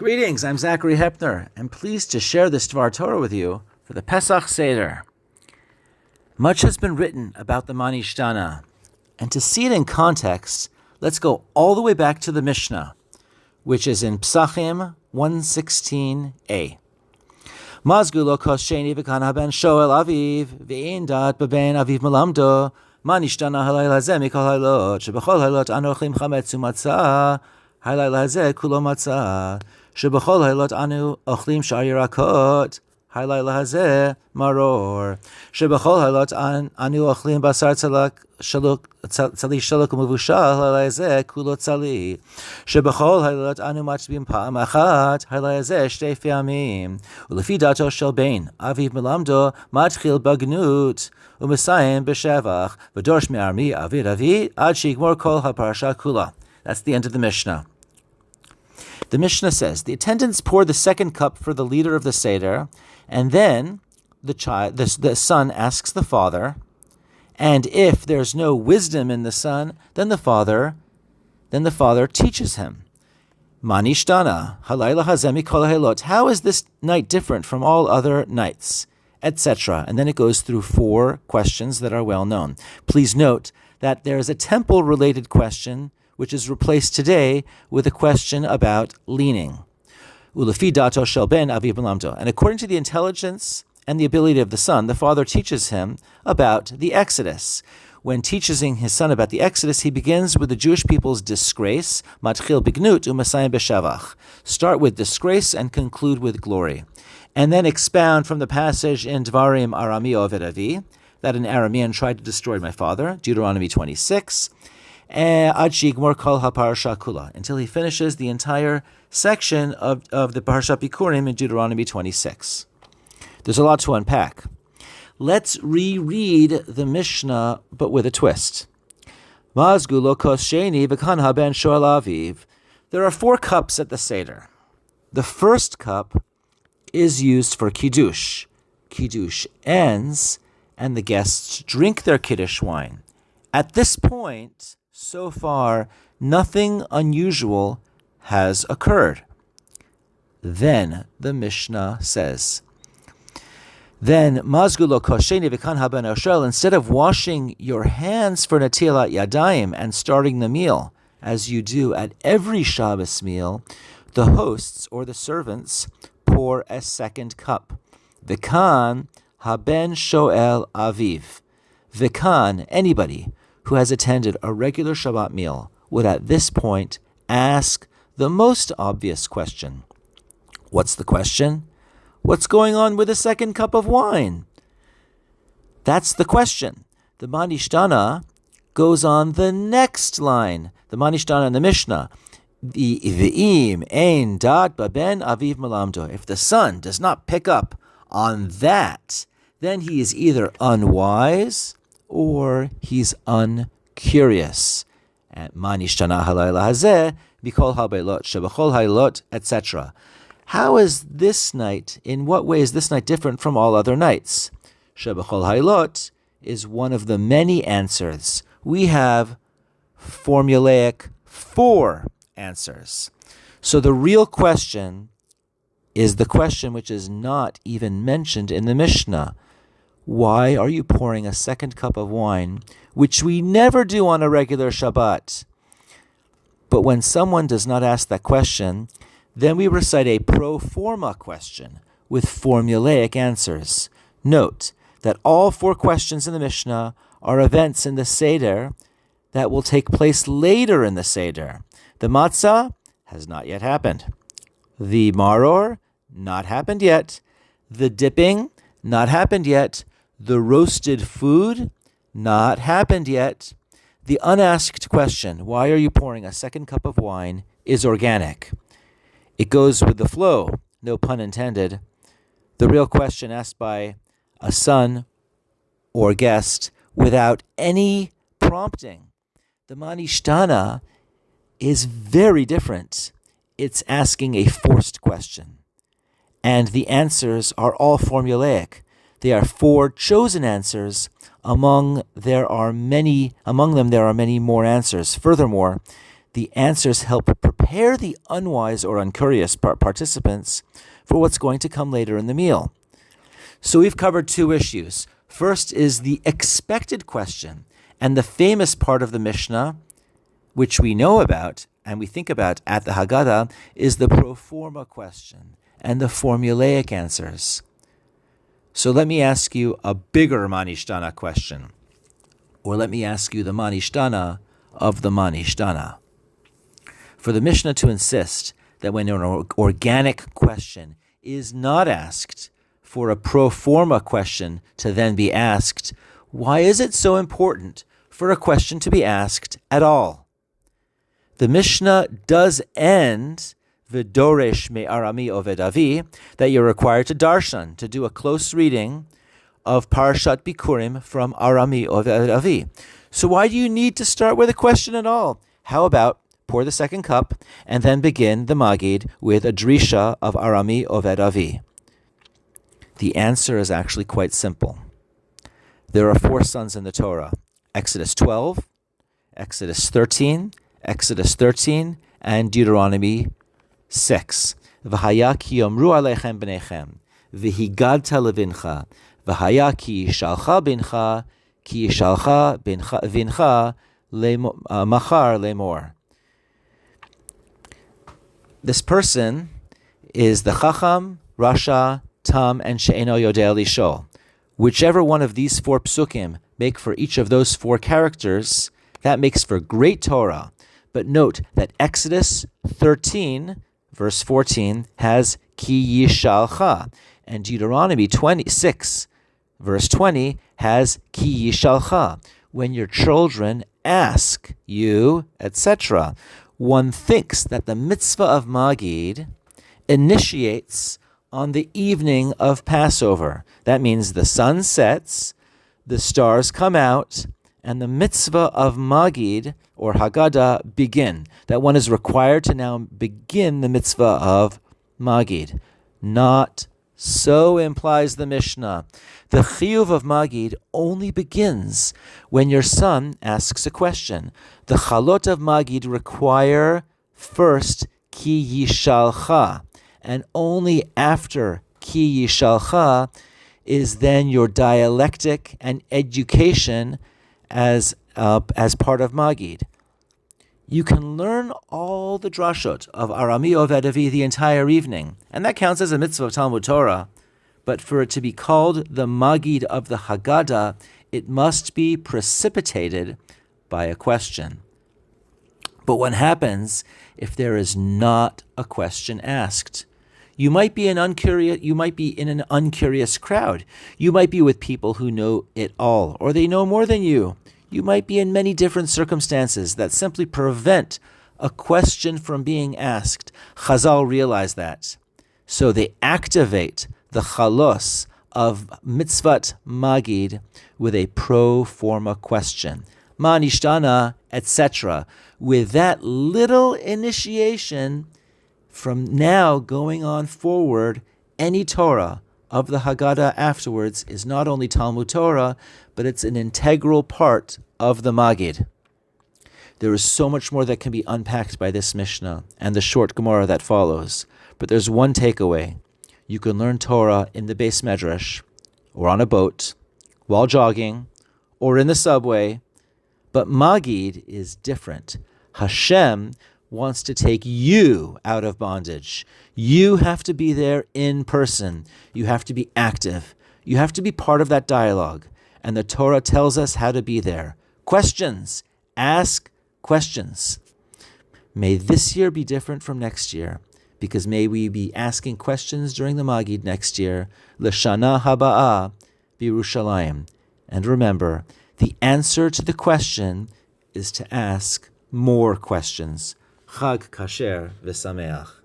Greetings, I'm Zachary Hepner, and pleased to share this Dvar Torah with you for the Pesach SEDER. Much has been written about the Mah Nishtana, and to see it in context, let's go all the way back to the MISHNA, which is in Pesachim 116a. Mazgu lo kos sheni v'kan haben shoel aviv, v'in dat b'ben aviv melamdo, Mah Nishtana halayla hazeh mikol haylot, shebechol haylot anu ochlim chametz u'matzah, halayla hazeh kulo matzah, shebechol haylot anu ochlim shar yirakot, halayla hazeh maror, shebechol haylot anu ochlim basar tzali shaluk u'mevushal, halayla hazeh kulo tzali, shebechol haylot anu matzbim pa'am achat, halayla hazeh shtei fe'amim, ulefi dato shel bein aviv melamdo matchil bagnut, u'mesayim b'shevach, v'dorsh me'armi avid avi, ad shigmor kol ha'parasha kula. That's the end of the MISHNA. The MISHNA says, the attendants pour the second cup for the leader of the Seder, and then the son asks the father, and if there's no wisdom in the son, then the father teaches him. Mah Nishtana, halayla hazeh mikol haylot. How is this night different from all other nights? Etc. And then it goes through 4 questions that are well known. Please note that there is a temple-related question which is replaced today with a question about leaning. Ulefi dato shel ben aviv melamdo. And according to the intelligence and the ability of the son, the father teaches him about the Exodus. When teaching his son about the Exodus, he begins with the Jewish people's disgrace, matchil bignut u'masayim b'shavach. Start with disgrace and conclude with glory. And then expound from the passage in Dvarim Arami Oved Avi, that an Aramean tried to destroy my father, Deuteronomy 26, Ad shigmor kol haparasha kula, until he finishes the entire section of the Parashat Bikurim in Deuteronomy 26. There's a lot to unpack. Let's reread the MISHNA, but with a twist. Mazgu lo kos sheni v'kan haben shoel aviv. There are 4 cups at the Seder. The first cup is used for Kiddush. Kiddush ends, and the guests drink their Kiddush wine. At this point, so far, nothing unusual has occurred. Then the MISHNA says, then mazgu lo kosheni v'kan haben oshel, instead of washing your hands for natilat yadayim and starting the meal, as you do at every Shabbos meal, the hosts or the servants pour a second cup. V'kan haben shoel aviv. V'kan, anybody who has attended a regular Shabbat meal would at this point ask the most obvious question. What's the question? What's going on with the second cup of wine? That's the question. The Mah Nishtana goes on the next line. The Mah Nishtana in the MISHNA. V'im ein dat baben aviv melamdo. If the son does not pick up on that, then he is either unwise or he's uncurious. And Mah Nishtana halayla hazeh mikol habeilot shebechol haylot, etc. How is this night, in what way is this night different from all other nights? Shebechol haylot is one of the many answers. We have formulaic 4 answers. So the real question is the question which is not even mentioned in the MISHNA. Why are you pouring a second cup of wine, which we never do on a regular Shabbat? But when someone does not ask that question, then we recite a pro forma question with formulaic answers. Note that all 4 questions in the MISHNA are events in the Seder that will take place later in the Seder. The matzah has not yet happened. The maror, not happened yet. The dipping, not happened yet. The roasted food, not happened yet. The unasked question, why are you pouring a second cup of wine, is organic. It goes with the flow, no pun intended. The real question asked by a son or guest without any prompting. The Mah Nishtana is very different. It's asking a forced question. And the answers are all formulaic. They are 4 chosen answers. Among them there are many more answers. Furthermore, The answers help prepare the unwise or uncurious participants for what's going to come later in the meal. So we've covered two issues. First is the expected question, and the famous part of the Mishnah, which we know about and we think about at the Haggadah, is the pro forma question and the formulaic answers. So let me ask you a bigger Mah Nishtana question, or let me ask you the Mah Nishtana of the Mah Nishtana. For the Mishnah to insist that when an organic question is not asked, for a pro forma question to then be asked, why is it so important for a question to be asked at all? The Mishnah does end v'doresh me'arami oved avi, that you're required to darshan, to do a close reading of Parashat Bikurim from Arami oved avi. So why do you need to start with a question at all? How about pour the second cup and then begin the Magid with a drisha of Arami oved avi? The answer is actually quite simple. There are 4 sons in the Torah: Exodus 12, Exodus 13, and Deuteronomy 6. V'haya ki yomru aleichem b'neichem, v'higadta levincha, v'haya ki yishalcha bincha, ki yishalcha vincha machar lemor. This person is the Chacham, Rasha, Tam, and She'eno Yodea Lishol. Whichever one of these 4 psukim make for each of those 4 characters, that makes for great Torah. But note that Exodus 13, verse 14, has ki yishalcha, and Deuteronomy 26, verse 20, has ki yishalcha. When your children ask you, etc., one thinks that the mitzvah of Magid initiates on the evening of Passover. That means the sun sets, the stars come out, and the mitzvah of Magid or Haggadah begin. That one is required to now begin the mitzvah of Magid. Not so, implies the Mishnah. The chiyuv of Magid only begins when your son asks a question. The chalot of Magid require first ki yishalcha, and only after ki yishalcha is then your dialectic and education as part of Magid. You can learn all the drashot of Arami Oved Avi the entire evening, and that counts as a mitzvah of Talmud Torah. But for it to be called the Magid of the Haggadah, it must be precipitated by a question. But what happens if there is not a question asked? You might be in an uncurious crowd. You might be with people who know it all, or they know more than you. You might be in many different circumstances that simply prevent a question from being asked. Chazal realize that. So they activate the chalos of mitzvat Magid with a pro forma question. Mah Nishtana, etc. With that little initiation, from now going on forward, any Torah of the Haggadah afterwards is not only Talmud Torah, but it's an integral part of the Magid. There is so much more that can be unpacked by this Mishnah and the short Gemara that follows. But there's one takeaway. You can learn Torah in the Beis Medrash, or on a boat, while jogging, or in the subway. But Magid is different. Hashem wants to take you out of bondage. You have to be there in person. You have to be active. You have to be part of that dialogue. And the Torah tells us how to be there. Questions. Ask questions. May this year be different from next year, because may we be asking questions during the Magid next year. L'shana haba'ah b'Yerushalayim. And remember, the answer to the question is to ask more questions. Chag kasher v'sameach.